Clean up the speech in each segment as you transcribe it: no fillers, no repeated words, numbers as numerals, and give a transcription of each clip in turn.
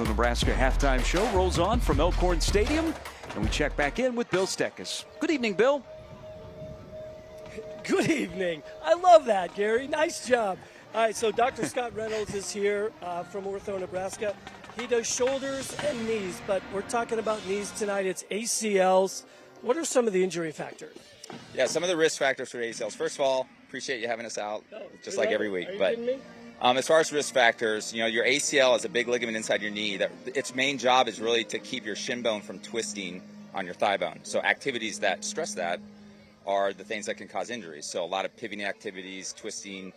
Ortho, Nebraska halftime show rolls on from Elkhorn Stadium, and we check back in with Bill Steckus. Good evening, Bill. Good evening. I love that, Gary. Nice job. All right, so Dr. Scott Reynolds is here from Ortho, Nebraska. He does shoulders and knees, but we're talking about knees tonight. It's ACLs. What are some of the injury factors? Yeah, some of the risk factors for ACLs. First of all, appreciate you having us out, just like every week. Are you but kidding me? As far as risk factors, your ACL is a big ligament inside your knee. That its main job is really to keep your shin bone from twisting on your thigh bone. So activities that stress that are the things that can cause injuries. So a lot of pivoting activities, twisting,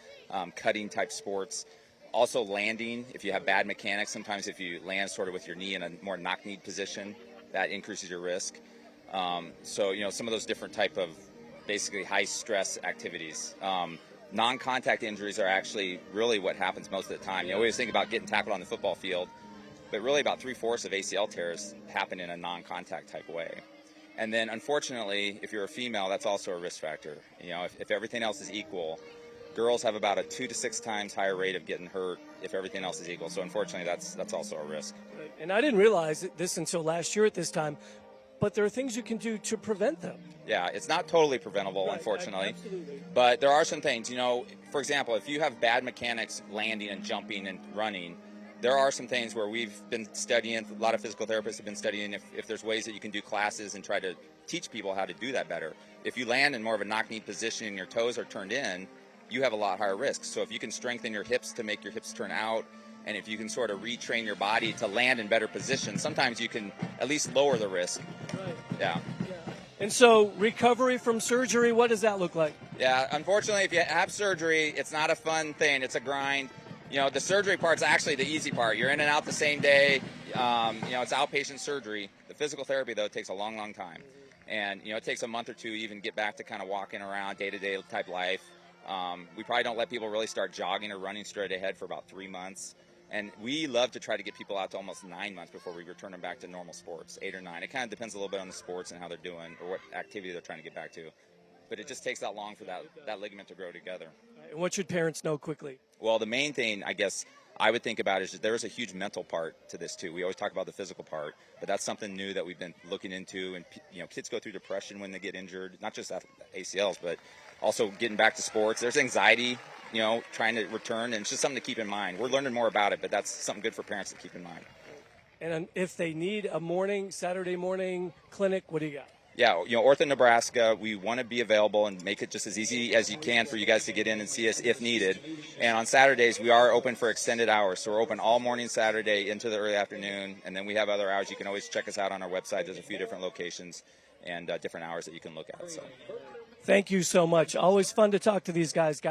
cutting type sports. Also landing, if you have bad mechanics, sometimes if you land sort of with your knee in a more knock-knee position, that increases your risk. So some of those different type of basically high-stress activities. Non-contact injuries are actually really what happens most of the time. You always think about getting tackled on the football field, but really about 3/4 of ACL tears happen in a non-contact type way. And then, unfortunately, if you're a female, that's also a risk factor. If everything else is equal, girls have about a 2 to 6 times higher rate of getting hurt if everything else is equal. So, unfortunately, that's also a risk. And I didn't realize this until last year at this time, but there are things you can do to prevent them. Yeah, it's not totally preventable, unfortunately. Absolutely. But there are some things, for example, if you have bad mechanics landing and jumping and running, there are some things where we've been studying, a lot of physical therapists have been studying if there's ways that you can do classes and try to teach people how to do that better. If you land in more of a knock-knee position and your toes are turned in, you have a lot higher risk. So if you can strengthen your hips to make your hips turn out, and if you can sort of retrain your body to land in better positions, sometimes you can at least lower the risk. Right. Yeah. And so recovery from surgery, what does that look like? Yeah, unfortunately, if you have surgery, it's not a fun thing. It's a grind. The surgery part's actually the easy part. You're in and out the same day. It's outpatient surgery. The physical therapy, though, takes a long, long time. And, it takes a month or two to even get back to kind of walking around day-to-day type life. We probably don't let people really start jogging or running straight ahead for about 3 months. And we love to try to get people out to almost 9 months before we return them back to normal sports, 8 or 9. It kind of depends a little bit on the sports and how they're doing or what activity they're trying to get back to. But it just takes that long for that ligament to grow together. And what should parents know quickly? Well, the main thing, I guess, I would think about is that there is a huge mental part to this, too. We always talk about the physical part, but that's something new that we've been looking into. And, kids go through depression when they get injured, not just ACLs, but also getting back to sports. There's anxiety, trying to return, and it's just something to keep in mind. We're learning more about it, but that's something good for parents to keep in mind. And if they need a Saturday morning clinic, what do you got? Yeah, Ortho, Nebraska, we want to be available and make it just as easy as you can for you guys to get in and see us if needed. And on Saturdays, we are open for extended hours. So we're open all morning Saturday into the early afternoon, and then we have other hours. You can always check us out on our website. There's a few different locations and different hours that you can look at. So, Thank you so much. Always fun to talk to these guys.